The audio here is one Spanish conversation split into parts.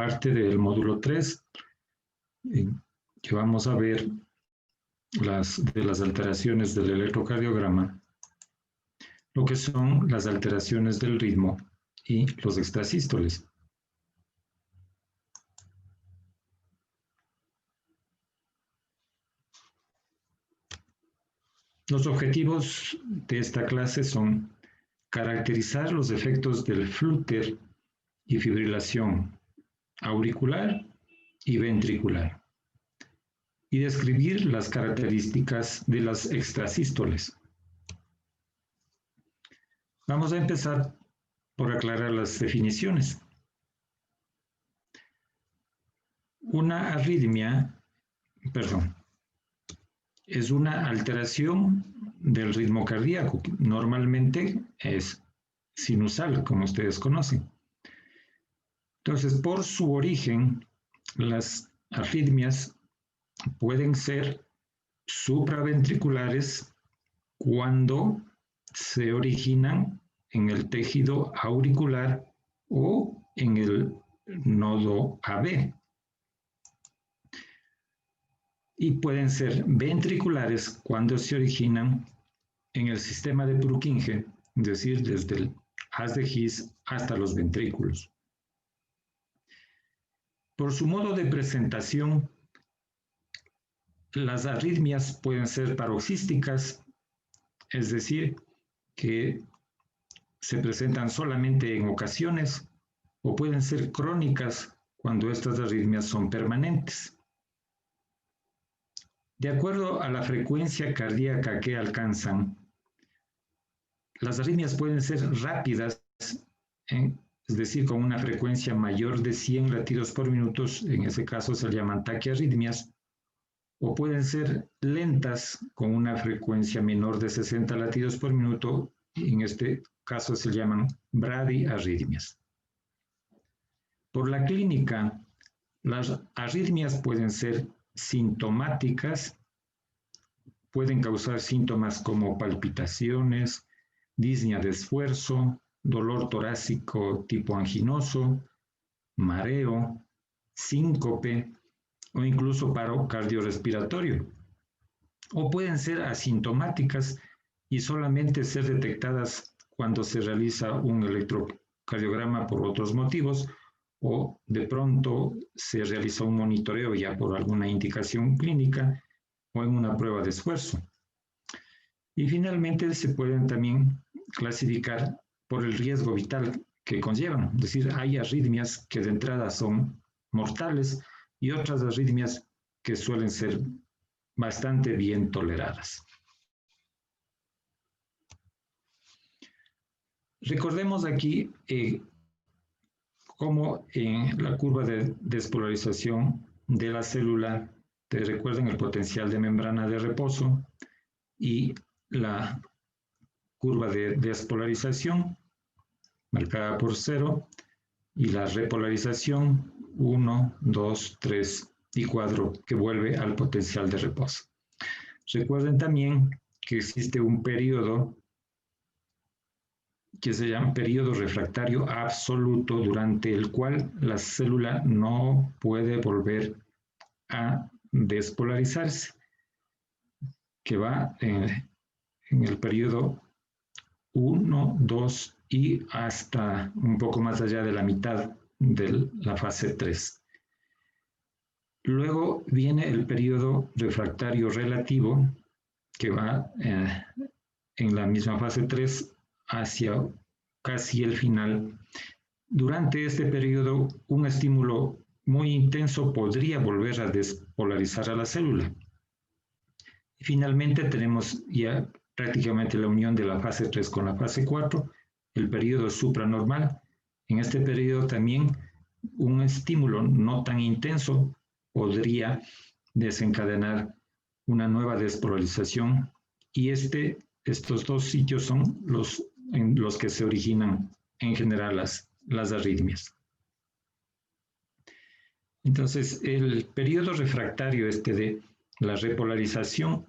parte del módulo 3, que vamos a ver de las alteraciones del electrocardiograma, lo que son las alteraciones del ritmo y los extrasístoles. Los objetivos de esta clase son caracterizar los efectos del flúter y fibrilación auricular y ventricular y describir las características de las extrasístoles. Vamos a empezar por aclarar las definiciones. Una arritmia, es una alteración del ritmo cardíaco, que normalmente es sinusal, como ustedes conocen. Entonces, por su origen, las arritmias pueden ser supraventriculares cuando se originan en el tejido auricular o en el nodo AB. Y pueden ser ventriculares cuando se originan en el sistema de Purkinje, es decir, desde el haz de His hasta los ventrículos. Por su modo de presentación, las arritmias pueden ser paroxísticas, es decir, que se presentan solamente en ocasiones, o pueden ser crónicas cuando estas arritmias son permanentes. De acuerdo a la frecuencia cardíaca que alcanzan, las arritmias pueden ser rápidas, es decir, con una frecuencia mayor de 100 latidos por minuto, en ese caso se llaman taquiarritmias, o pueden ser lentas con una frecuencia menor de 60 latidos por minuto, y en este caso se llaman bradiarritmias. Por la clínica, las arritmias pueden ser sintomáticas, pueden causar síntomas como palpitaciones, disnea de esfuerzo, dolor torácico tipo anginoso, mareo, síncope o incluso paro cardiorrespiratorio. O pueden ser asintomáticas y solamente ser detectadas cuando se realiza un electrocardiograma por otros motivos o de pronto se realiza un monitoreo ya por alguna indicación clínica o en una prueba de esfuerzo. Y finalmente se pueden también clasificar por el riesgo vital que conllevan, es decir, hay arritmias que de entrada son mortales y otras arritmias que suelen ser bastante bien toleradas. Recordemos aquí cómo en la curva de despolarización de la célula, recuerden el potencial de membrana de reposo y la curva de despolarización marcada por 0 y la repolarización 1, 2, 3 y 4 que vuelve al potencial de reposo. Recuerden también que existe un periodo que se llama periodo refractario absoluto, durante el cual la célula no puede volver a despolarizarse, que va en el periodo 1, 2 y hasta un poco más allá de la mitad de la fase 3. Luego viene el periodo refractario relativo, que va en la misma fase 3 hacia casi el final. Durante este periodo, un estímulo muy intenso podría volver a despolarizar a la célula. Y finalmente tenemos ya prácticamente la unión de la fase 3 con la fase 4, el periodo supranormal. En este periodo también un estímulo no tan intenso podría desencadenar una nueva despolarización y estos dos sitios son en los que se originan en general las arritmias. Entonces, el periodo refractario de la repolarización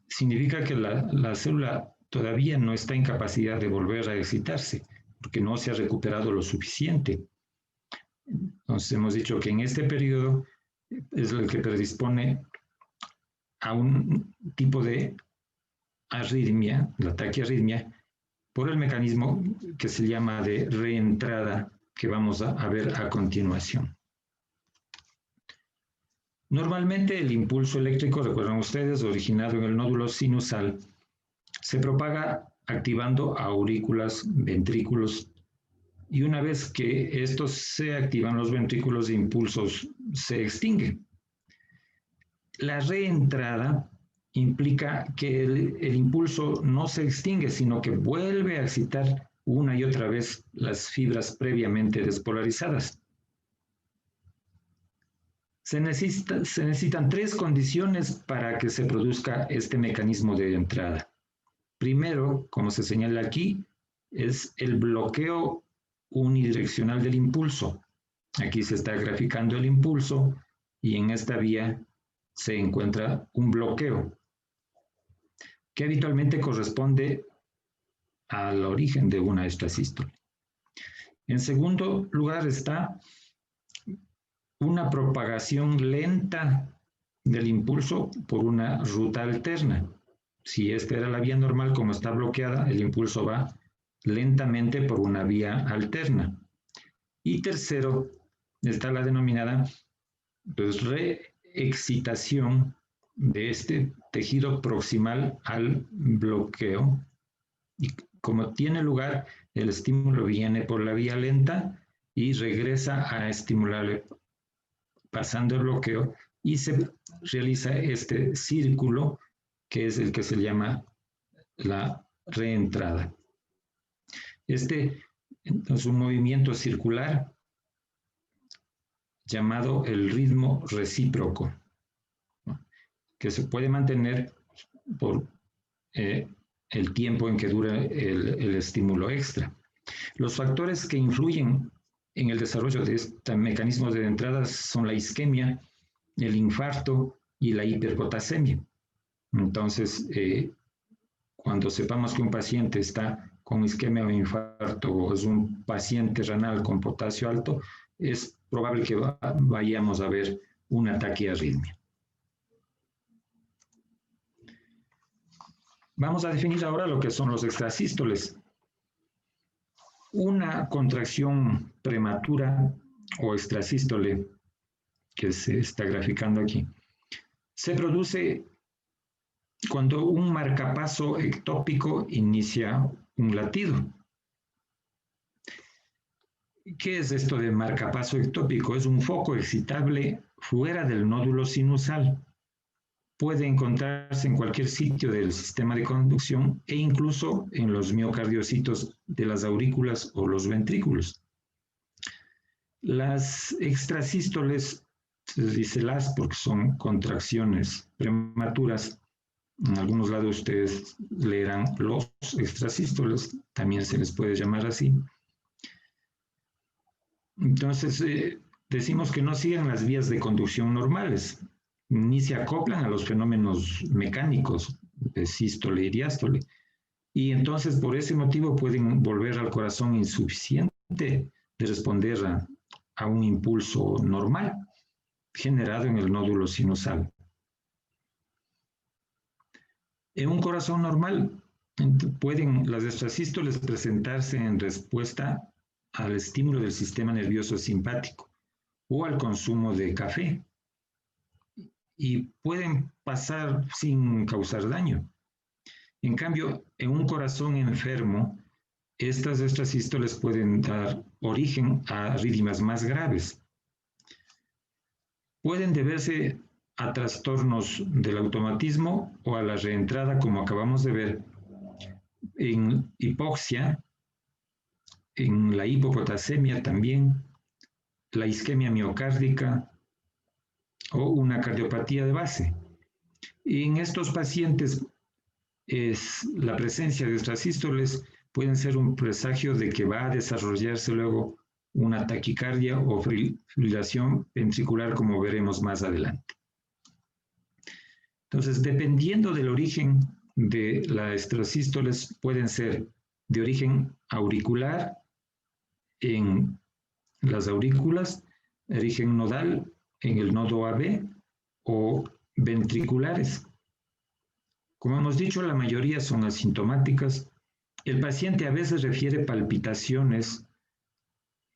significa que la célula todavía no está en capacidad de volver a excitarse, porque no se ha recuperado lo suficiente. Entonces hemos dicho que en este periodo es el que predispone a un tipo de arritmia, la taquiarritmia, por el mecanismo que se llama de reentrada, que vamos a ver a continuación. Normalmente el impulso eléctrico, recuerdan ustedes, originado en el nódulo sinusal, se propaga activando aurículas, ventrículos, y una vez que estos se activan, los ventrículos de impulsos se extinguen. La reentrada implica que el impulso no se extingue, sino que vuelve a excitar una y otra vez las fibras previamente despolarizadas. Se necesitan tres condiciones para que se produzca este mecanismo de entrada. Primero, como se señala aquí, es el bloqueo unidireccional del impulso. Aquí se está graficando el impulso y en esta vía se encuentra un bloqueo que habitualmente corresponde al origen de una extrasístole. En segundo lugar está una propagación lenta del impulso por una ruta alterna. Si esta era la vía normal, como está bloqueada, el impulso va lentamente por una vía alterna. Y tercero, está la denominada reexcitación de este tejido proximal al bloqueo. Y como tiene lugar, el estímulo viene por la vía lenta y regresa a estimularle pasando el bloqueo y se realiza este círculo que es el que se llama la reentrada. Este es un movimiento circular llamado el ritmo recíproco, que se puede mantener por el tiempo en que dura el estímulo extra. Los factores que influyen en el desarrollo de este mecanismo de entrada son la isquemia, el infarto y la hiperpotasemia. Entonces, cuando sepamos que un paciente está con isquemia o infarto o es un paciente renal con potasio alto, es probable que vayamos a ver una taquiarritmia. Vamos a definir ahora lo que son los extrasístoles. Una contracción prematura o extrasístole, que se está graficando aquí, se produce cuando un marcapaso ectópico inicia un latido. ¿Qué es esto de marcapaso ectópico? Es un foco excitable fuera del nódulo sinusal. Puede encontrarse en cualquier sitio del sistema de conducción e incluso en los miocardiocitos de las aurículas o los ventrículos. Las extrasístoles, se dice las porque son contracciones prematuras. En algunos lados ustedes leerán los extrasístoles, también se les puede llamar así. Entonces, decimos que no siguen las vías de conducción normales, ni se acoplan a los fenómenos mecánicos de sístole y diástole. Y entonces, por ese motivo, pueden volver al corazón insuficiente de responder a un impulso normal generado en el nódulo sinusal. En un corazón normal, pueden las extrasístoles presentarse en respuesta al estímulo del sistema nervioso simpático o al consumo de café y pueden pasar sin causar daño. En cambio, en un corazón enfermo, estas extrasístoles pueden dar origen a arritmias más graves. Pueden deberse a trastornos del automatismo o a la reentrada, como acabamos de ver, en hipoxia, en la hipopotasemia también, la isquemia miocárdica o una cardiopatía de base. Y en estos pacientes, la presencia de extrasístoles pueden ser un presagio de que va a desarrollarse luego una taquicardia o fibrilación ventricular, como veremos más adelante. Entonces, dependiendo del origen de las extrasístoles, pueden ser de origen auricular, en las aurículas, origen nodal en el nodo AB o ventriculares. Como hemos dicho, la mayoría son asintomáticas. El paciente a veces refiere palpitaciones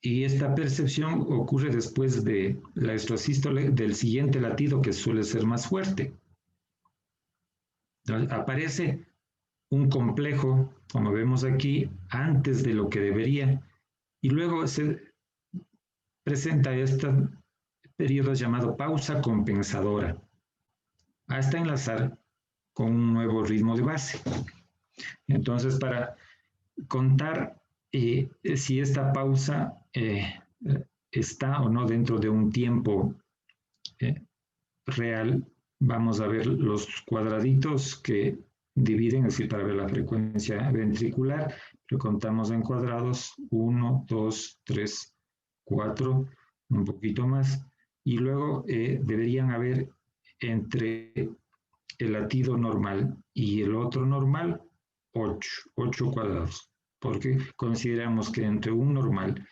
y esta percepción ocurre después de la extrasístole del siguiente latido, que suele ser más fuerte. Entonces, aparece un complejo, como vemos aquí, antes de lo que debería, y luego se presenta este periodo llamado pausa compensadora, hasta enlazar con un nuevo ritmo de base. Entonces, para contar si esta pausa está o no dentro de un tiempo real, vamos a ver los cuadraditos que dividen, es decir, para ver la frecuencia ventricular, lo contamos en cuadrados, 1, 2, 3, 4, un poquito más, y luego deberían haber entre el latido normal y el otro normal, 8 cuadrados, porque consideramos que entre un normal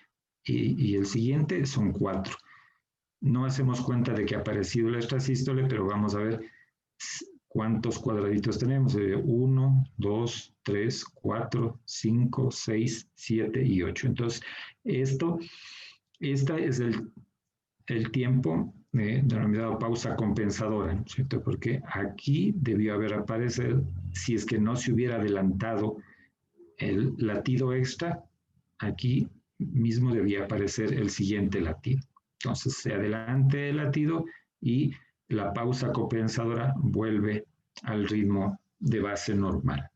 y el siguiente son 4. No hacemos cuenta de que ha aparecido la extrasístole, pero vamos a ver cuántos cuadraditos tenemos. 1, 2, 3, 4, 5, 6, 7 y 8. Entonces, esta es el tiempo denominado pausa compensadora, ¿cierto? Porque aquí debió haber aparecido, si es que no se hubiera adelantado el latido extra, aquí mismo debía aparecer el siguiente latido. Entonces se adelanta el latido y la pausa compensadora vuelve al ritmo de base normal.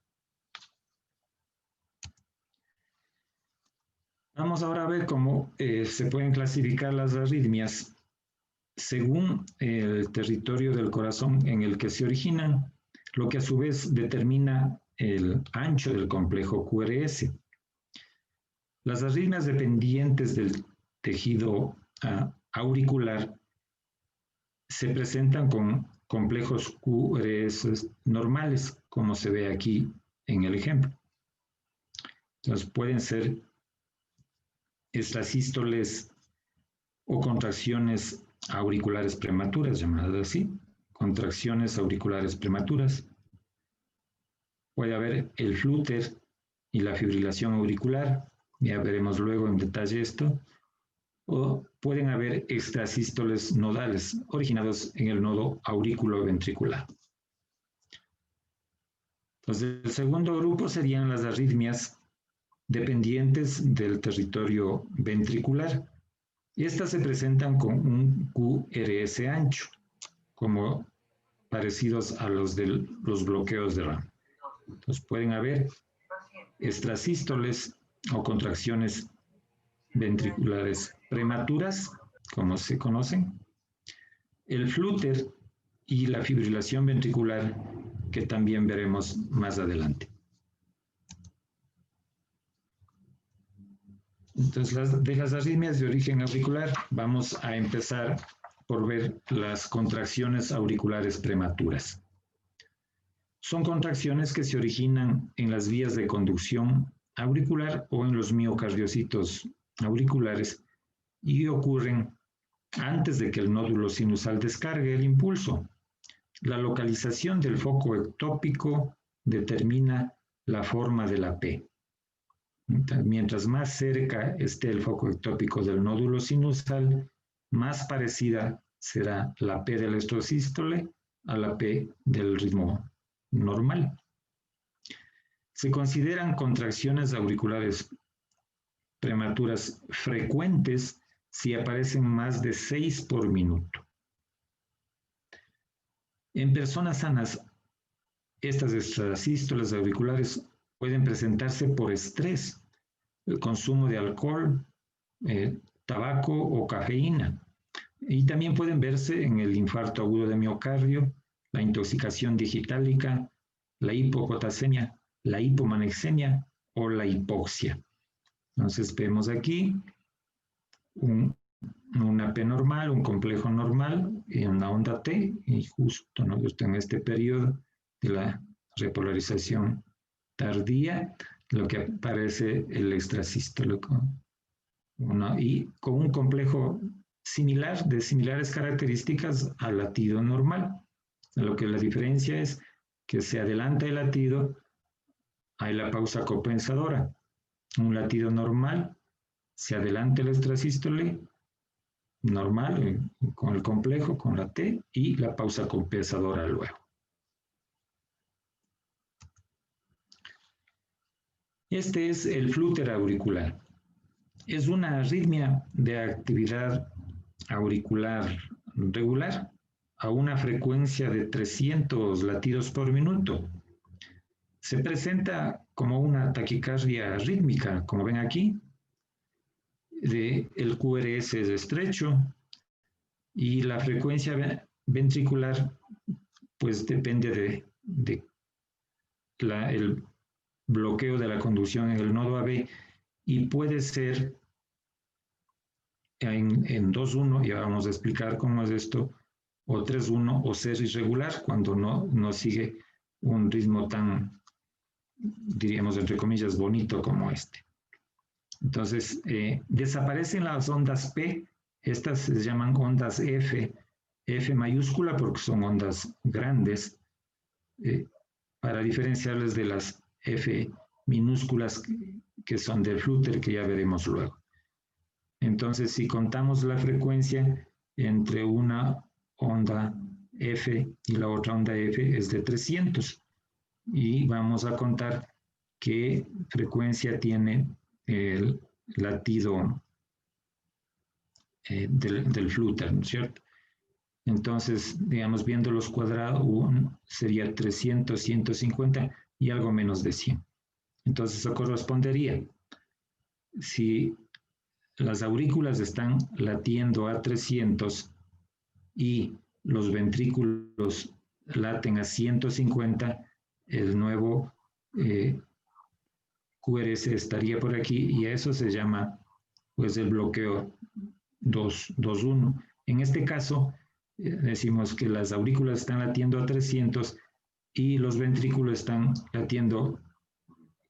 Vamos ahora a ver cómo se pueden clasificar las arritmias según el territorio del corazón en el que se originan, lo que a su vez determina el ancho del complejo QRS. Las arritmias dependientes del tejido auricular se presentan con complejos QRS normales, como se ve aquí en el ejemplo. Entonces pueden ser extrasístoles o contracciones auriculares prematuras, llamadas así, contracciones auriculares prematuras. Puede haber el flúter y la fibrilación auricular, ya veremos luego en detalle esto, o pueden haber extrasístoles nodales originados en el nodo aurículo-ventricular. Entonces, el segundo grupo serían las arritmias dependientes del territorio ventricular. Estas se presentan con un QRS ancho, como parecidos a los de los bloqueos de RAM. Entonces, pueden haber extrasístoles o contracciones ventriculares prematuras, como se conocen, el flúter y la fibrilación ventricular, que también veremos más adelante. Entonces, de las arritmias de origen auricular, vamos a empezar por ver las contracciones auriculares prematuras. Son contracciones que se originan en las vías de conducción auricular o en los miocardiocitos auriculares y ocurren antes de que el nódulo sinusal descargue el impulso. La localización del foco ectópico determina la forma de la P. Mientras más cerca esté el foco ectópico del nódulo sinusal, más parecida será la P del extrasístole a la P del ritmo normal. Se consideran contracciones auriculares prematuras frecuentes si aparecen más de 6 por minuto. En personas sanas, estas extrasístoles auriculares pueden presentarse por estrés, el consumo de alcohol, tabaco o cafeína. Y también pueden verse en el infarto agudo de miocardio, la intoxicación digitálica, la hipopotasemia, la hipomanexemia o la hipoxia. Entonces vemos aquí una P normal, un complejo normal y una onda T, y justo en este periodo de la repolarización tardía, lo que aparece el extrasistólico. y con un complejo similar, de similares características al latido normal. Lo que la diferencia es que se adelanta el latido, hay la pausa compensadora. Un latido normal, se adelanta el extrasístole normal, con el complejo, con la T, y la pausa compensadora luego. Este es el flúter auricular. Es una arritmia de actividad auricular regular a una frecuencia de 300 latidos por minuto. Se presenta como una taquicardia rítmica, como ven aquí. El QRS es estrecho y la frecuencia ventricular pues depende de el bloqueo de la conducción en el nodo AB y puede ser en 2-1, ya vamos a explicar cómo es esto, o 3-1 o ser irregular cuando no sigue un ritmo tan, diríamos entre comillas, bonito como este. Entonces, desaparecen las ondas P, estas se llaman ondas F mayúscula porque son ondas grandes, para diferenciarles de las F minúsculas que son del flúter, que ya veremos luego. Entonces, si contamos la frecuencia entre una onda F y la otra onda F es de 300. Y vamos a contar qué frecuencia tiene el latido del flúter, ¿no es cierto? Entonces, digamos, viendo los cuadrados, sería 300, 150 y algo menos de 100. Entonces, eso correspondería. Si las aurículas están latiendo a 300 y los ventrículos laten a 150, el nuevo QRS estaría por aquí y eso se llama pues el bloqueo 2-1. En este caso, decimos que las aurículas están latiendo a 300 y los ventrículos están latiendo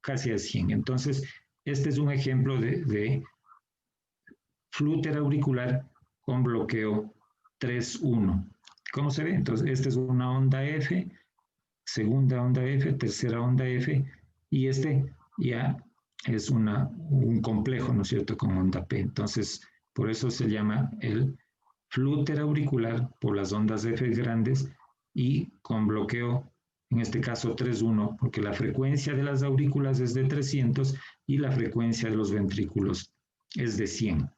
casi a 100. Entonces, este es un ejemplo de flúter auricular con bloqueo 3-1. ¿Cómo se ve? Entonces, esta es una onda F, segunda onda F, tercera onda F, y este ya es un complejo, ¿no es cierto?, con onda P. Entonces, por eso se llama el flúter auricular por las ondas F grandes y con bloqueo, en este caso 3-1, porque la frecuencia de las aurículas es de 300 y la frecuencia de los ventrículos es de 100.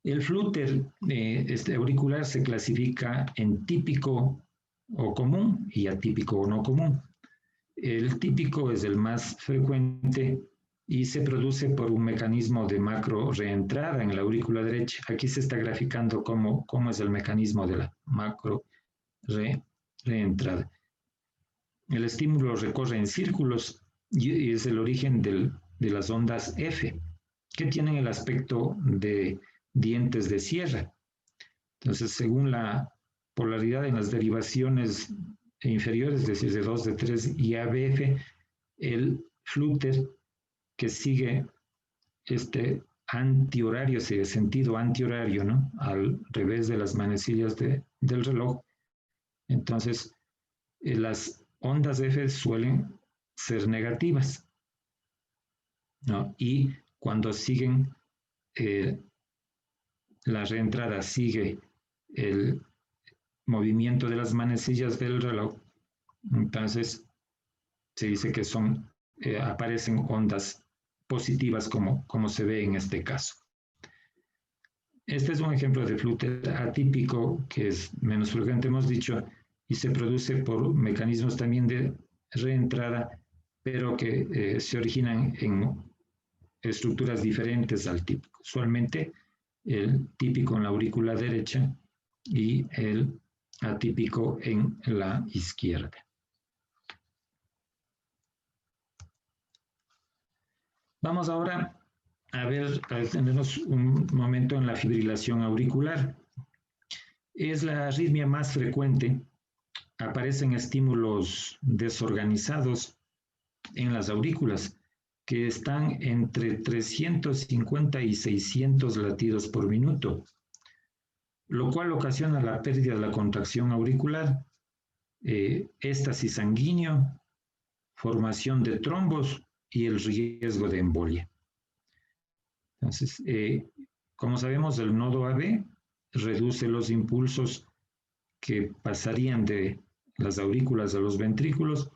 El flúter auricular se clasifica en típico o común y atípico o no común. El típico es el más frecuente y se produce por un mecanismo de macro reentrada en la aurícula derecha. Aquí se está graficando cómo es el mecanismo de la macro reentrada. El estímulo recorre en círculos y es el origen de las ondas F, que tienen el aspecto de dientes de sierra. Entonces, según la polaridad en las derivaciones inferiores, es decir, de 2, de 3 y ABF, el flúter que sigue este antihorario, ese sentido antihorario, ¿no?, al revés de las manecillas del reloj. Entonces, las ondas F suelen ser negativas, ¿no? Y cuando siguen la reentrada sigue el movimiento de las manecillas del reloj, entonces se dice que aparecen ondas positivas como se ve en este caso. Este es un ejemplo de flúter atípico que es menos frecuente, hemos dicho, y se produce por mecanismos también de reentrada, pero que se originan en estructuras diferentes al típico. Usualmente el típico en la aurícula derecha y el atípico en la izquierda. Vamos ahora a detenernos un momento en la fibrilación auricular. Es la arritmia más frecuente. Aparecen estímulos desorganizados en las aurículas. que están entre 350 y 600 latidos por minuto, lo cual ocasiona la pérdida de la contracción auricular, éxtasis sanguíneo, formación de trombos y el riesgo de embolia. Entonces, como sabemos, el nodo AB reduce los impulsos que pasarían de las aurículas a los ventrículos,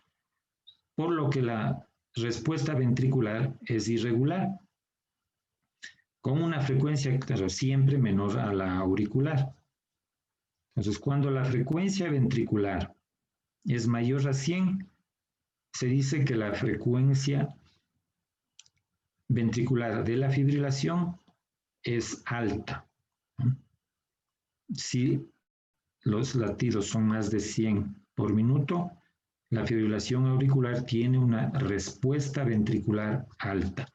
por lo que la respuesta ventricular es irregular, con una frecuencia, claro, siempre menor a la auricular. Entonces, cuando la frecuencia ventricular es mayor a 100, se dice que la frecuencia ventricular de la fibrilación es alta. Si los latidos son más de 100 por minuto, la fibrilación auricular tiene una respuesta ventricular alta.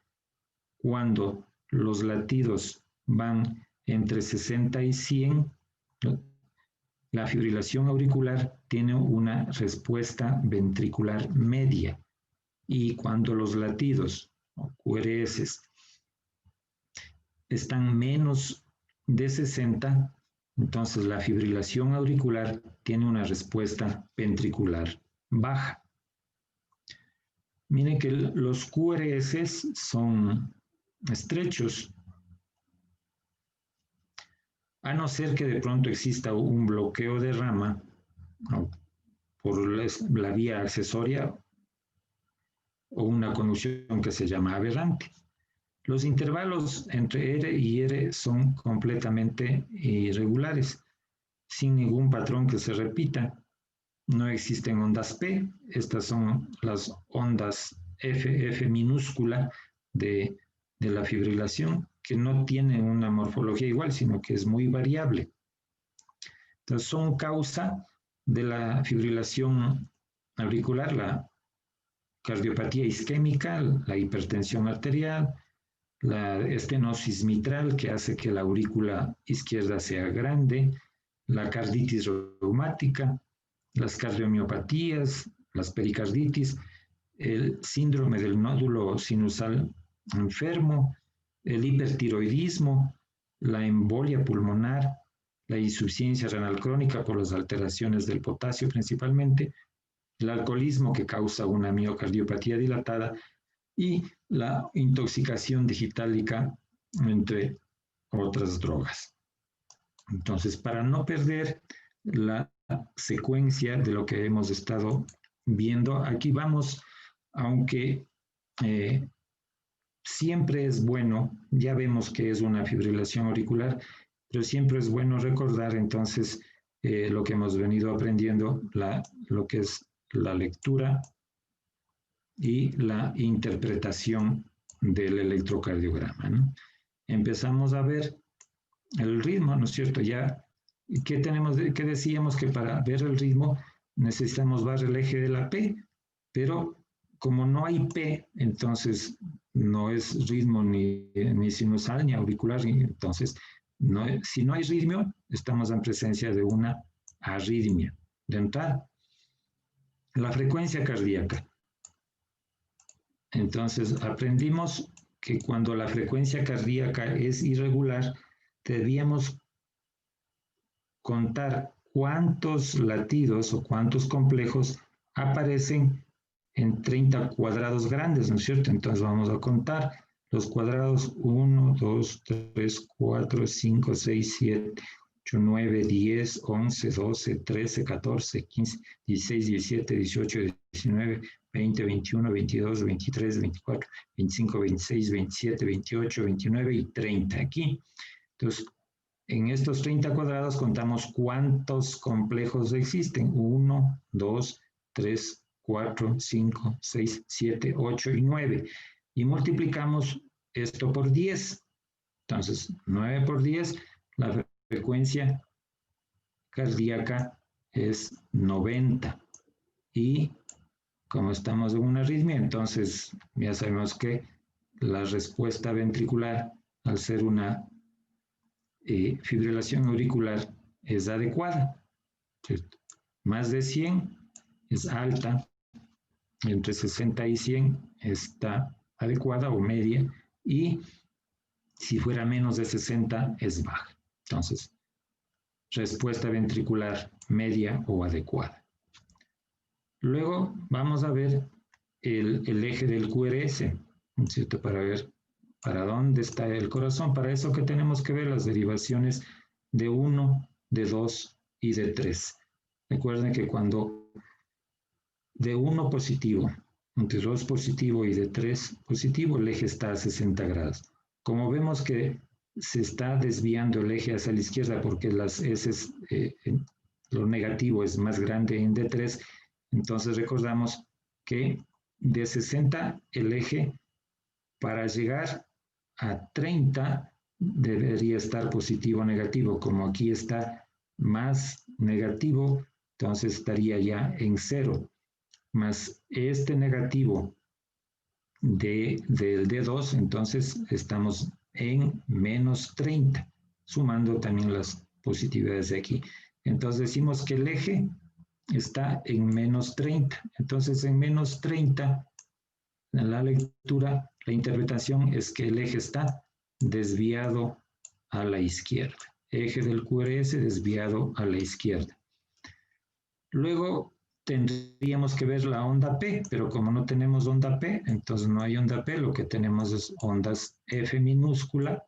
Cuando los latidos van entre 60 y 100, la fibrilación auricular tiene una respuesta ventricular media. Y cuando los latidos o QRS están menos de 60, entonces la fibrilación auricular tiene una respuesta ventricular baja. Miren que los QRS son estrechos, a no ser que de pronto exista un bloqueo de rama por la vía accesoria o una conducción que se llama aberrante. Los intervalos entre R y R son completamente irregulares, sin ningún patrón que se repita. No existen ondas P, estas son las ondas F minúscula de la fibrilación, que no tienen una morfología igual, sino que es muy variable. Entonces son causa de la fibrilación auricular, la cardiopatía isquémica, la hipertensión arterial, la estenosis mitral, que hace que la aurícula izquierda sea grande, la carditis reumática, las cardiomiopatías, las pericarditis, el síndrome del nódulo sinusal enfermo, el hipertiroidismo, la embolia pulmonar, la insuficiencia renal crónica por las alteraciones del potasio principalmente, el alcoholismo que causa una miocardiopatía dilatada y la intoxicación digitálica, entre otras drogas. Entonces, para no perder la secuencia de lo que hemos estado viendo, aquí vamos, aunque siempre es bueno, ya vemos que es una fibrilación auricular, pero siempre es bueno recordar entonces lo que hemos venido aprendiendo, lo que es la lectura y la interpretación del electrocardiograma, ¿no? Empezamos a ver el ritmo, ¿no es cierto? Ya, ¿qué decíamos? Que para ver el ritmo necesitamos ver el eje de la P, pero como no hay P, entonces no es ritmo ni sinusal ni auricular, entonces si no hay ritmo, estamos en presencia de una arritmia. De entrada, la frecuencia cardíaca. Entonces aprendimos que cuando la frecuencia cardíaca es irregular, debíamos contar cuántos latidos o cuántos complejos aparecen en 30 cuadrados grandes, ¿no es cierto? Entonces vamos a contar los cuadrados 1, 2, 3, 4, 5, 6, 7, 8, 9, 10, 11, 12, 13, 14, 15, 16, 17, 18, 19, 20, 21, 22, 23, 24, 25, 26, 27, 28, 29 y 30 aquí. Entonces, en estos 30 cuadrados contamos cuántos complejos existen. 1, 2, 3, 4, 5, 6, 7, 8 y 9. Y multiplicamos esto por 10. Entonces, 9 por 10, la frecuencia cardíaca es 90. Y como estamos en una arritmia, entonces ya sabemos que la respuesta ventricular, al ser una fibrilación auricular, es adecuada, ¿cierto? Más de 100 es alta, entre 60 y 100 está adecuada o media, y si fuera menos de 60 es baja. Entonces, respuesta ventricular media o adecuada. Luego vamos a ver el eje del QRS, ¿cierto? Para ver para dónde está el corazón. Para eso que tenemos que ver las derivaciones de 1, de 2 y de 3. Recuerden que cuando de 1 positivo, de 2 positivo y de 3 positivo, el eje está a 60 grados. Como vemos que se está desviando el eje hacia la izquierda porque las S, lo negativo es más grande en D3, entonces recordamos que de 60 el eje para llegar a 30 debería estar positivo o negativo. Como aquí está más negativo, entonces estaría ya en 0. Más este negativo del D2, entonces estamos en menos 30, sumando también las positividades de aquí. Entonces decimos que el eje está en menos 30. Entonces en menos 30, en la lectura, la interpretación es que el eje está desviado a la izquierda. Eje del QRS desviado a la izquierda. Luego tendríamos que ver la onda P, pero como no tenemos onda P, entonces no hay onda P, lo que tenemos es ondas F minúscula,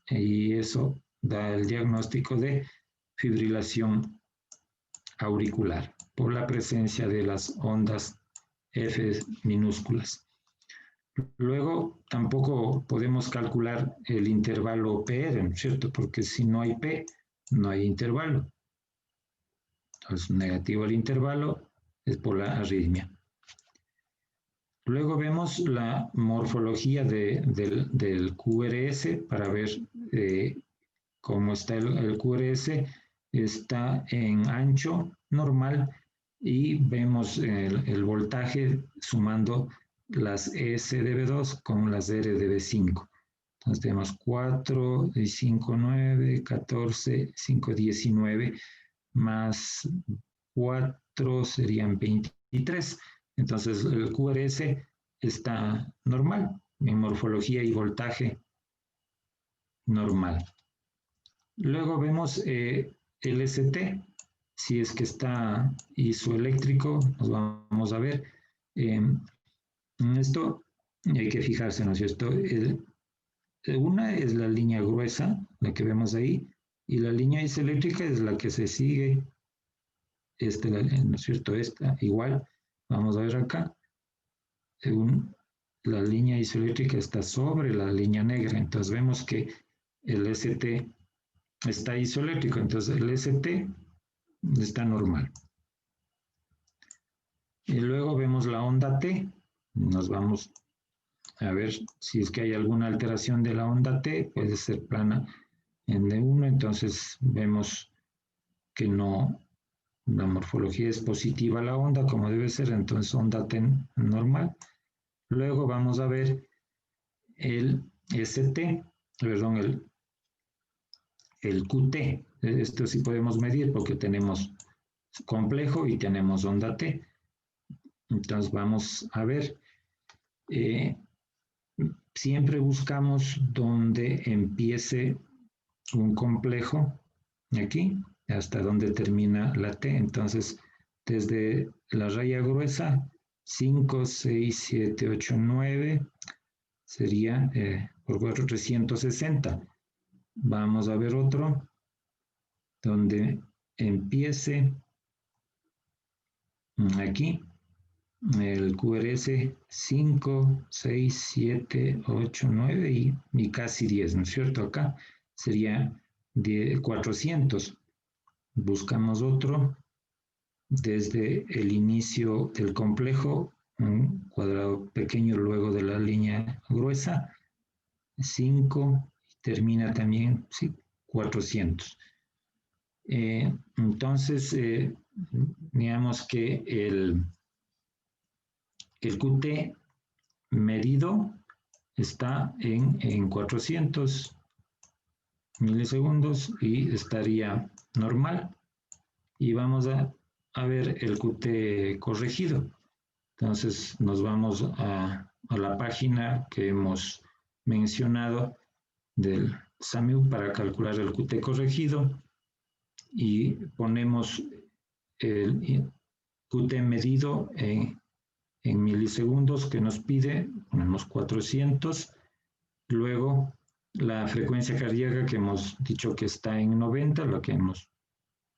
y eso da el diagnóstico de fibrilación auricular por la presencia de las ondas F minúsculas. Luego tampoco podemos calcular el intervalo PR, ¿cierto? Porque si no hay P, no hay intervalo. Entonces, negativo el intervalo es por la arritmia. Luego vemos la morfología del QRS para ver cómo está el QRS. Está en ancho normal y vemos el voltaje sumando las S de B2 con las R de B5. Entonces tenemos 4, 5, 9, 14, 5, 19, más 4 serían 23. Entonces el QRS está normal, en morfología y voltaje normal. Luego vemos el ST, si es que está isoeléctrico, nos vamos a ver. En esto hay que fijarse, ¿no es cierto? Una es la línea gruesa, la que vemos ahí, y la línea isoeléctrica es la que se sigue, ¿no es cierto? Esta, igual, vamos a ver acá, la línea isoeléctrica está sobre la línea negra, entonces vemos que el ST está isoeléctrico, entonces el ST está normal. Y luego vemos la onda T, nos vamos a ver si es que hay alguna alteración de la onda T, puede ser plana en D1, entonces vemos que no, la morfología es positiva la onda como debe ser, entonces onda T normal. Luego vamos a ver el ST, perdón, el QT, esto sí podemos medir porque tenemos complejo y tenemos onda T. Entonces vamos a ver, siempre buscamos donde empiece un complejo, aquí, hasta donde termina la T. Entonces, desde la raya gruesa, 5, 6, 7, 8, 9, sería por 4, 360. Vamos a ver otro, donde empiece aquí, el QRS 5, 6, 7, 8, 9 y casi 10, ¿no es cierto? Acá sería 400. Buscamos otro desde el inicio del complejo, un cuadrado pequeño luego de la línea gruesa, 5, termina también, sí, 400. Entonces, digamos que el QT medido está en 400 milisegundos y estaría normal. Y vamos a ver el QT corregido. Entonces nos vamos a a la página que hemos mencionado del SAMU para calcular el QT corregido y ponemos el QT medido en milisegundos que nos pide, ponemos 400, luego la frecuencia cardíaca que hemos dicho que está en 90, lo que hemos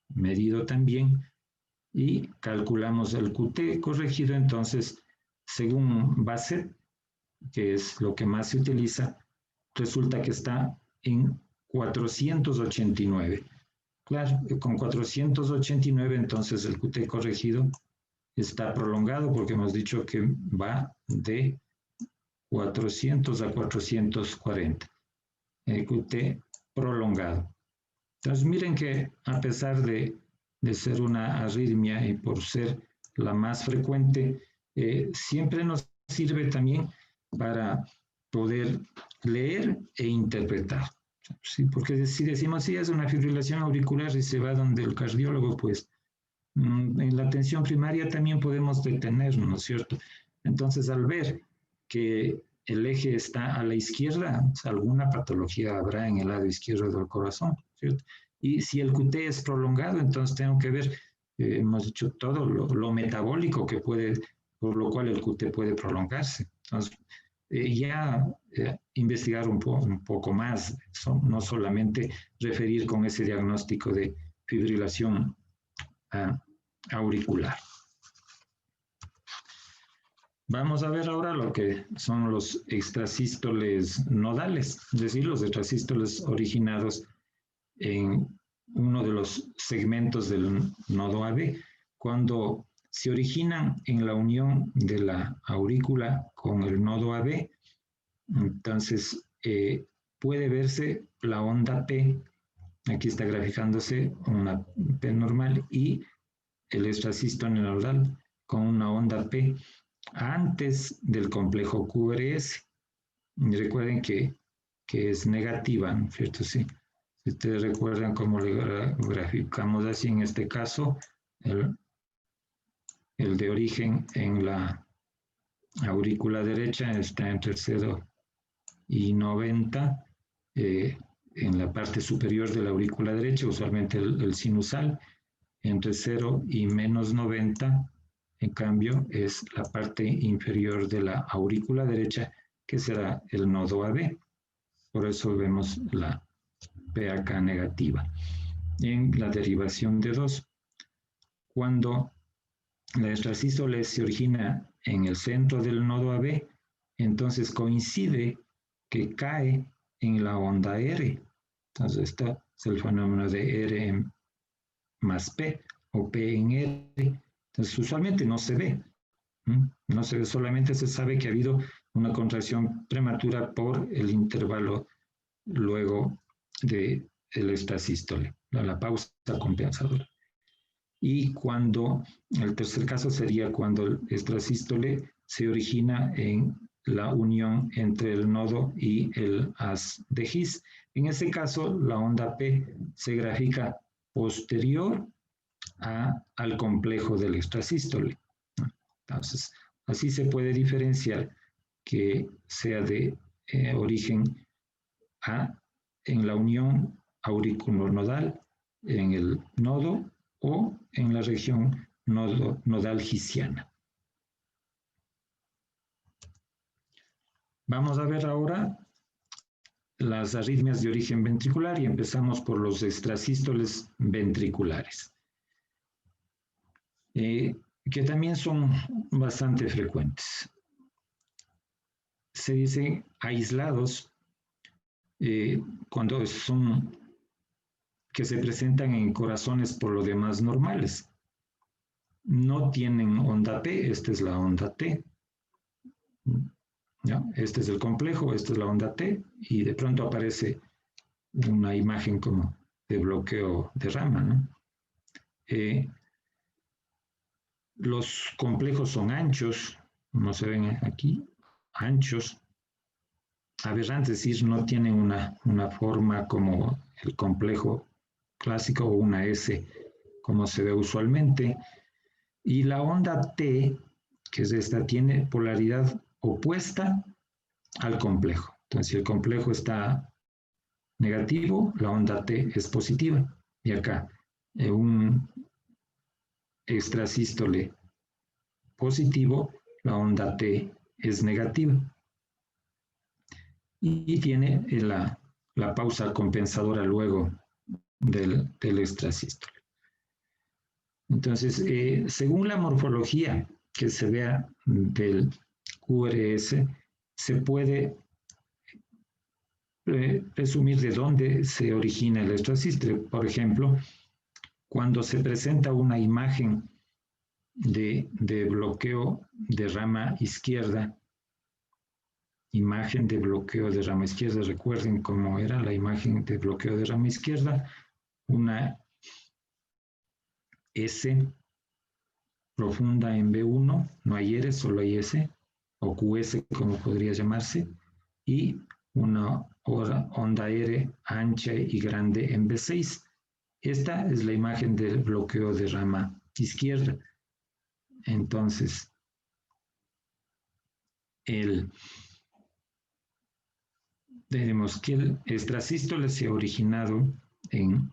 medido también, y calculamos el QT corregido. Entonces, según Bassett, que es lo que más se utiliza, resulta que está en 489. Claro, con 489 entonces el QT corregido está prolongado porque hemos dicho que va de 400 a 440. El QT prolongado. Entonces miren que a pesar de ser una arritmia y por ser la más frecuente, siempre nos sirve también para poder leer e interpretar. Sí, porque si decimos, sí, es una fibrilación auricular y se va donde el cardiólogo, pues en la atención primaria también podemos detenernos, ¿no es cierto? Entonces, al ver que el eje está a la izquierda, alguna patología habrá en el lado izquierdo del corazón, ¿cierto? Y si el QT es prolongado, entonces tengo que ver, hemos dicho todo lo metabólico que puede, por lo cual el QT puede prolongarse. Entonces, investigar un poco más, no solamente referir con ese diagnóstico de fibrilación auricular. Vamos a ver ahora lo que son los extrasístoles nodales, es decir, los extrasístoles originados en uno de los segmentos del nodo AB, cuando se originan en la unión de la aurícula con el nodo AB, entonces puede verse la onda P, aquí está graficándose una P normal y el extrasístole nodal con una onda P antes del complejo QRS. Y recuerden que es negativa, ¿no es cierto? Sí. Si ustedes recuerdan cómo le graficamos así en este caso, el de origen en la aurícula derecha está entre 0 y 90, en la parte superior de la aurícula derecha, usualmente el sinusal, entre 0 y menos 90, en cambio, es la parte inferior de la aurícula derecha, que será el nodo AB. Por eso vemos la PAK negativa. En la derivación de 2, cuando la extrasístole se origina en el centro del nodo AB, entonces coincide que cae en la onda R. Entonces, este es el fenómeno de R más P o P en R. Entonces, usualmente no se ve. No se ve, solamente se sabe que ha habido una contracción prematura por el intervalo luego del extrasístole, la pausa compensadora. Y cuando, el tercer caso sería cuando el extrasístole se origina en la unión entre el nodo y el haz de His. En ese caso, la onda P se grafica posterior al complejo del extrasístole. Entonces, así se puede diferenciar que sea de origen en la unión auriculonodal, en el nodo o en la región nodal hisiana. Vamos a ver ahora las arritmias de origen ventricular y empezamos por los extrasístoles ventriculares, que también son bastante frecuentes. Se dice aislados cuando son que se presentan en corazones por lo demás normales. No tienen onda P, esta es la onda T. ¿Ya? Este es el complejo, esta es la onda T, y de pronto aparece una imagen como de bloqueo de rama, ¿no? Los complejos son anchos, no se ven aquí, anchos, aberrantes, es decir, no tienen una forma como el complejo clásico o una S, como se ve usualmente. Y la onda T, que es esta, tiene polaridad opuesta al complejo. Entonces, si el complejo está negativo, la onda T es positiva. Y acá, un extrasístole positivo, la onda T es negativa. Y tiene la pausa compensadora luego del extrasístole. Entonces, según la morfología que se vea del QRS, se puede presumir de dónde se origina el extrasístole. Por ejemplo, cuando se presenta una imagen de bloqueo de rama izquierda, imagen de bloqueo de rama izquierda, recuerden cómo era la imagen de bloqueo de rama izquierda, una S profunda en B1, no hay R, solo hay S, o QS como podría llamarse, y una onda R ancha y grande en B6. Esta es la imagen del bloqueo de rama izquierda. Entonces, tenemos que el extrasístole se ha originado en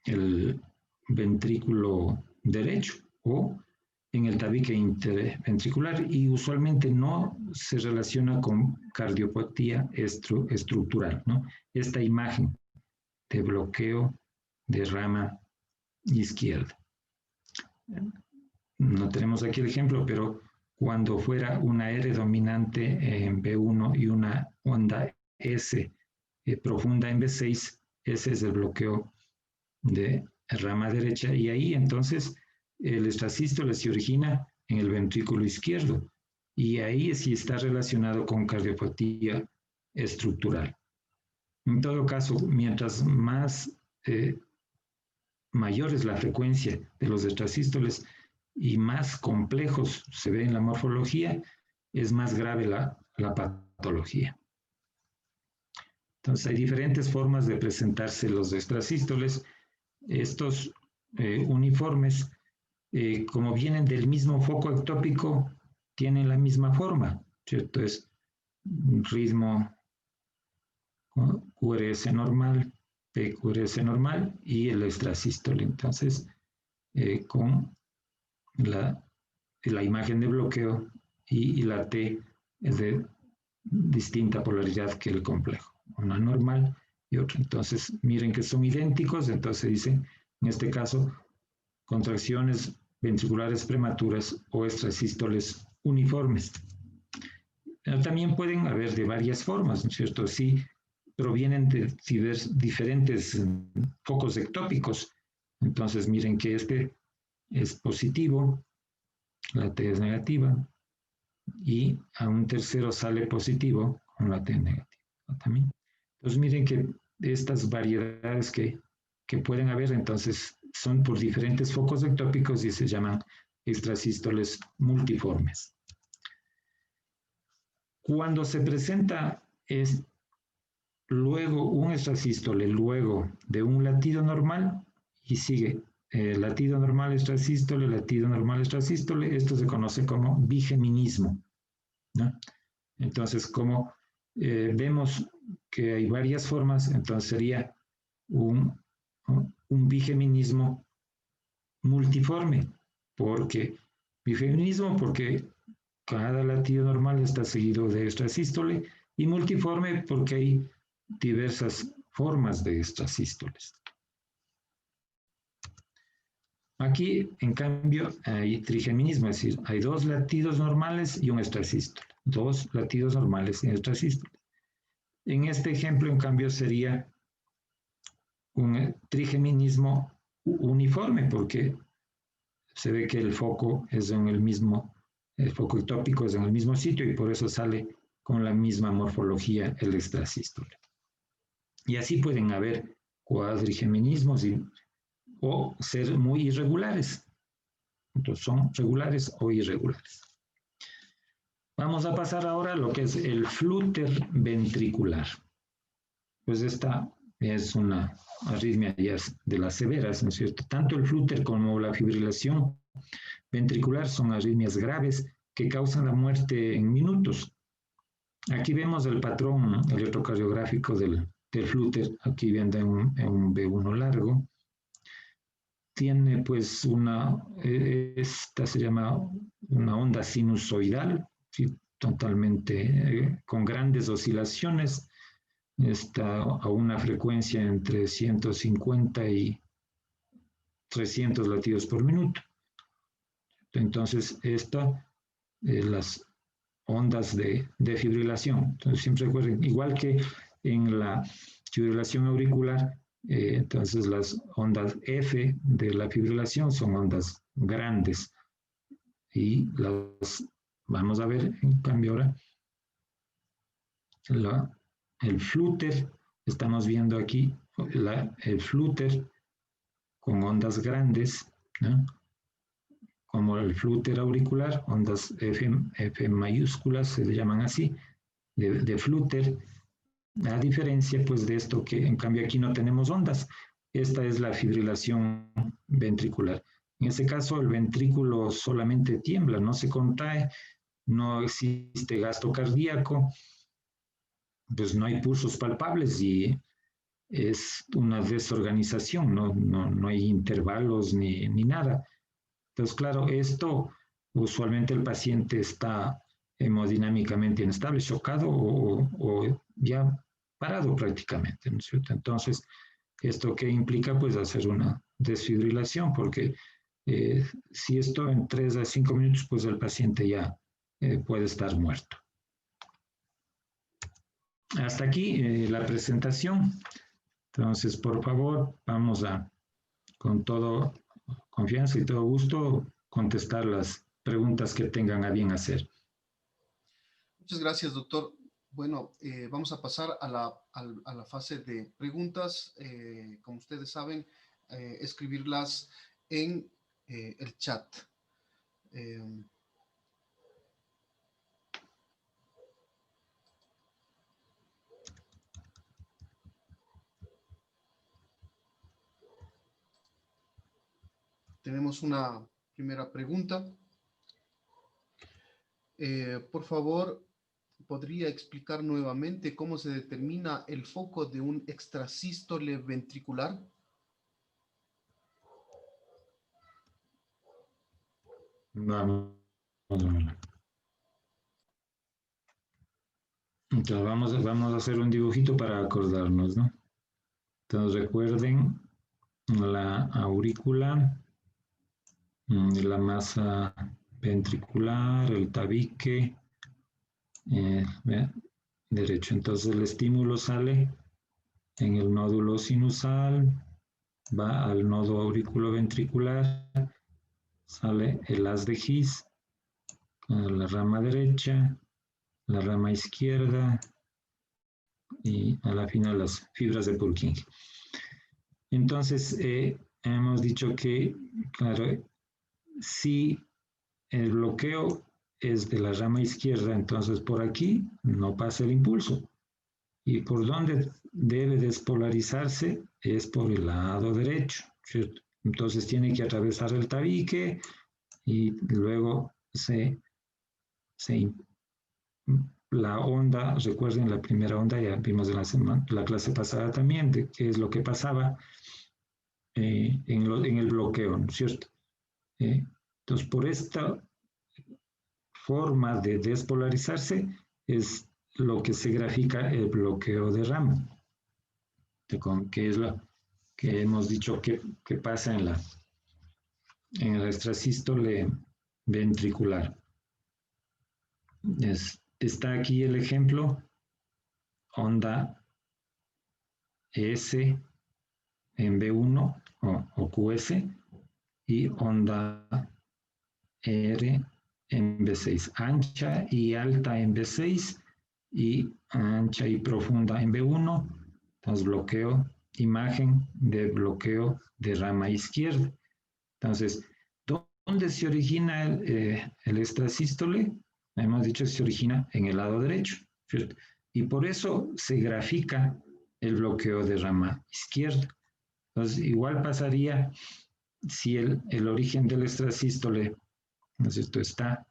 el ventrículo derecho o en el tabique interventricular y usualmente no se relaciona con cardiopatía estructural, ¿no? Esta imagen de bloqueo de rama izquierda. No tenemos aquí el ejemplo, pero cuando fuera una R dominante en B1 y una onda S profunda en B6, ese es el bloqueo de rama derecha y ahí entonces el extrasístole se origina en el ventrículo izquierdo y ahí sí está relacionado con cardiopatía estructural. En todo caso, mientras más mayor es la frecuencia de los extrasístoles y más complejos se ve en la morfología, es más grave la patología. Entonces hay diferentes formas de presentarse los extrasístoles. Estos uniformes, como vienen del mismo foco ectópico, tienen la misma forma, ¿cierto? Es un ritmo QRS normal, PQRS normal y el extrasístole. Entonces, con la imagen de bloqueo y la T es de distinta polaridad que el complejo, una normal y otra. Entonces, miren que son idénticos, entonces dicen, en este caso, contracciones ventriculares prematuras o extrasístoles uniformes. Pero también pueden haber de varias formas, ¿no es cierto? Sí, provienen de diferentes focos ectópicos. Entonces, miren que este es positivo, la T es negativa, y a un tercero sale positivo con la T negativa también. Entonces, miren que estas variedades que pueden haber, entonces, son por diferentes focos ectópicos y se llaman extrasístoles multiformes. Cuando se presenta luego un extrasístole, luego de un latido normal, y sigue latido normal, extrasístole, latido normal, extrasístole, esto se conoce como bigeminismo, ¿no? Entonces, como vemos que hay varias formas, entonces sería un bigeminismo multiforme, porque cada latido normal está seguido de extrasístole y multiforme porque hay diversas formas de extrasístoles. Aquí, en cambio, hay trigeminismo, es decir, hay dos latidos normales y un extrasístole. Dos latidos normales y un extrasístole. En este ejemplo, en cambio, sería un trigeminismo uniforme, porque se ve que el foco es en el mismo, el foco ectópico es en el mismo sitio y por eso sale con la misma morfología el extrasístole. Y así pueden haber cuadrigeminismos o ser muy irregulares. Entonces son regulares o irregulares. Vamos a pasar ahora a lo que es el flúter ventricular. Pues esta es una arritmia ya de las severas, ¿no es cierto? Tanto el flúter como la fibrilación ventricular son arritmias graves que causan la muerte en minutos. Aquí vemos el patrón electrocardiográfico del flúter, aquí viendo en un V1 largo. Tiene pues esta se llama una onda sinusoidal, ¿sí? Totalmente con grandes oscilaciones, está a una frecuencia entre 150 y 300 latidos por minuto. Entonces, las ondas de fibrilación. Entonces, siempre recuerden, igual que en la fibrilación auricular, entonces las ondas F de la fibrilación son ondas grandes. Y vamos a ver, en cambio ahora, el flúter, estamos viendo aquí el flúter con ondas grandes, ¿no? Como el flúter auricular, ondas F mayúsculas, se le llaman así, de flúter, a diferencia pues de esto que en cambio aquí no tenemos ondas. Esta es la fibrilación ventricular. En este caso el ventrículo solamente tiembla, no se contrae, no existe gasto cardíaco, pues no hay pulsos palpables y es una desorganización, no hay intervalos ni nada. Entonces, claro, esto usualmente el paciente está hemodinámicamente inestable, chocado o ya parado prácticamente, ¿no es cierto? Entonces, ¿esto qué implica? Pues hacer una desfibrilación, porque si esto en 3 a 5 minutos, pues el paciente ya puede estar muerto. Hasta aquí la presentación. Entonces, por favor, vamos con todo confianza y todo gusto, contestar las preguntas que tengan a bien hacer. Muchas gracias, doctor. Bueno, vamos a pasar a la fase de preguntas. Como ustedes saben, escribirlas en el chat. Tenemos una primera pregunta. Por favor, ¿podría explicar nuevamente cómo se determina el foco de un extrasístole ventricular? Vamos. Entonces vamos a hacer un dibujito para acordarnos, ¿no? Entonces recuerden la aurícula, la masa ventricular, el tabique derecho. Entonces el estímulo sale en el nódulo sinusal, va al nodo auriculoventricular, sale el haz de His, la rama derecha, la rama izquierda y a la final las fibras de Purkinje. Entonces, hemos dicho que, claro, si el bloqueo es de la rama izquierda, entonces por aquí no pasa el impulso. Y por donde debe despolarizarse es por el lado derecho, ¿cierto? Entonces tiene que atravesar el tabique y luego la onda, recuerden la primera onda, ya vimos en la clase pasada también, de qué es lo que pasaba en el bloqueo, ¿no es cierto? Entonces, por esta forma de despolarizarse es lo que se grafica el bloqueo de rama, que es lo que hemos dicho que pasa en el extrasístole ventricular. Está aquí el ejemplo, onda S en B1 o QS y onda R en B6, ancha y alta en B6 y ancha y profunda en B1, entonces bloqueo, imagen de bloqueo de rama izquierda. Entonces, ¿dónde se origina el extrasístole? Hemos dicho que se origina en el lado derecho, ¿cierto? Y por eso se grafica el bloqueo de rama izquierda. Entonces, igual pasaría si el origen del extrasístole, ¿no es cierto?, está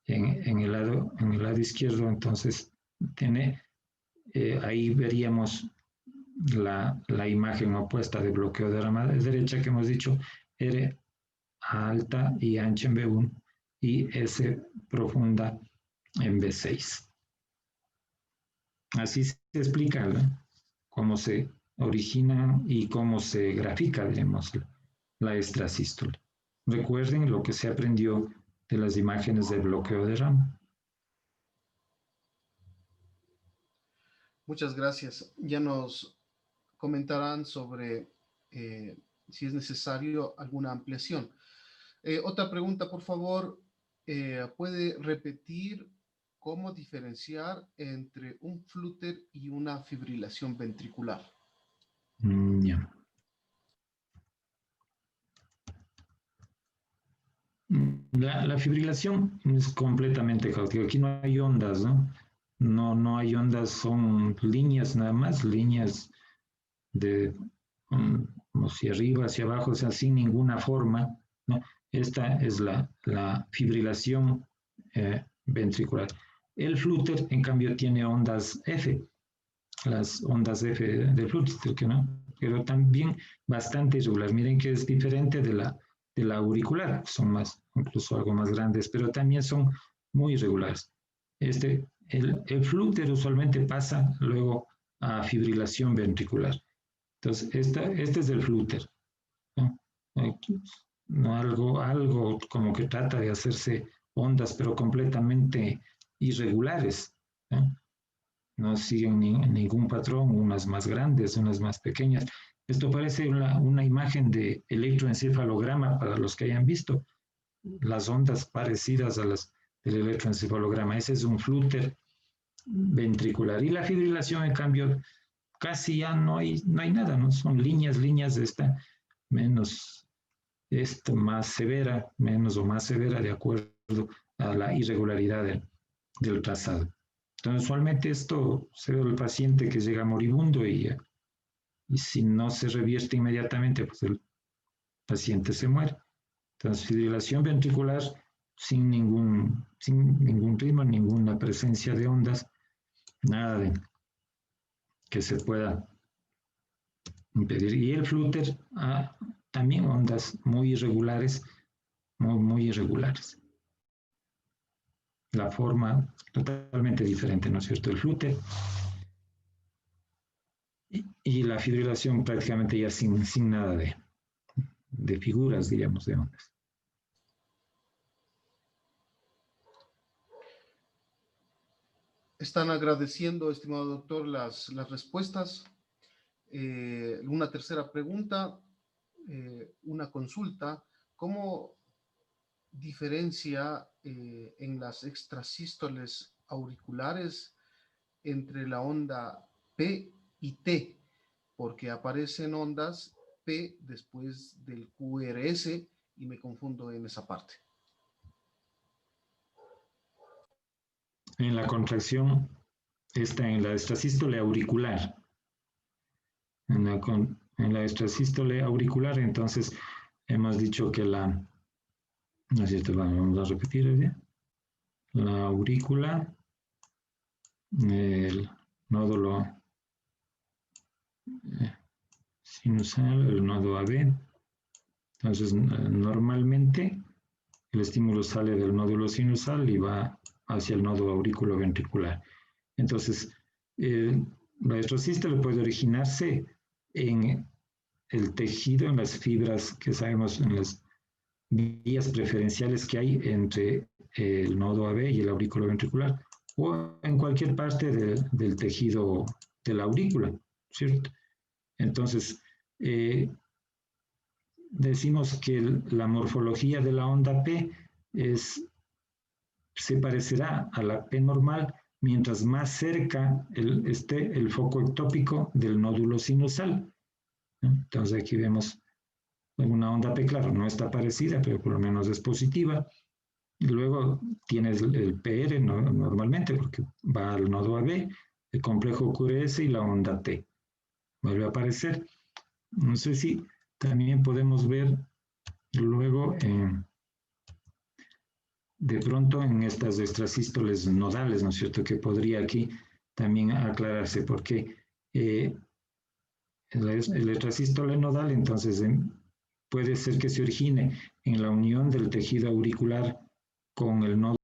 en el lado izquierdo, entonces ahí veríamos la imagen opuesta de bloqueo de rama derecha que hemos dicho, R alta y ancha en B1 y S profunda en B6. Así se explica, ¿no?, cómo se origina y cómo se grafica, digamos, la extrasístole. Recuerden lo que se aprendió de las imágenes de bloqueo de rama. Muchas gracias. Ya nos comentarán sobre si es necesario alguna ampliación. Otra pregunta, por favor. ¿Puede repetir cómo diferenciar entre un flúter y una fibrilación ventricular? Ya. La fibrilación es completamente caótica. Aquí no hay ondas, ¿no? No hay ondas, son líneas nada más, líneas de hacia arriba, hacia abajo, o sea, sin ninguna forma, ¿no? Esta es la fibrilación ventricular. El flúter, en cambio, tiene ondas F, las ondas F del flúter, ¿no?, pero también bastante irregular. Miren que es diferente de la auricular, son más, incluso algo más grandes, pero también son muy irregulares. El flúter usualmente pasa luego a fibrilación ventricular. Entonces, este es el flúter, ¿no? No algo como que trata de hacerse ondas, pero completamente irregulares, ¿no? No siguen ningún patrón, unas más grandes, unas más pequeñas. Esto parece una imagen de electroencefalograma para los que hayan visto las ondas parecidas a las del electroencefalograma. Ese es un flúter ventricular. Y la fibrilación, en cambio, casi ya no hay nada, ¿no? Son líneas de esta, menos, esta más severa, menos o más severa, de acuerdo a la irregularidad del trazado. Entonces, usualmente esto se ve al paciente que llega moribundo y si no se revierte inmediatamente, pues el paciente se muere. Entonces, fibrilación ventricular sin ningún ritmo, ninguna presencia de ondas, nada de que se pueda impedir. Y el flúter, también ondas muy irregulares, muy irregulares. La forma totalmente diferente, ¿no es cierto? El flúter y la fibrilación prácticamente ya sin nada de figuras, diríamos, de ondas. Están agradeciendo, estimado doctor, las respuestas. Una tercera pregunta, una consulta. ¿Cómo diferencia en las extrasístoles auriculares entre la onda P y T? Porque aparecen ondas P después del QRS y me confundo en esa parte. En la contracción está en la extrasístole auricular. En la extrasístole auricular, entonces, hemos dicho que no es cierto, vamos a repetir, la aurícula, el nódulo sinusal, el nodo AB. Entonces, normalmente el estímulo sale del nódulo sinusal y va hacia el nodo aurículo-ventricular. Entonces, la extrasístole puede originarse en el tejido, en las fibras que sabemos, en las vías preferenciales que hay entre el nodo AB y el aurículo ventricular, o en cualquier parte del tejido de la aurícula, ¿cierto? Entonces, decimos que la morfología de la onda P se parecerá a la P normal mientras más cerca esté el foco ectópico del nódulo sinusal, ¿no? Entonces aquí vemos una onda P, claro, no está parecida, pero por lo menos es positiva. Y luego tienes el PR normalmente, porque va al nodo AB, el complejo QRS y la onda T. Vuelve a aparecer. No sé si también podemos ver luego de pronto en estas extrasístoles nodales, ¿no es cierto? Que podría aquí también aclararse, porque el extrasístole nodal, entonces puede ser que se origine en la unión del tejido auricular con el nodo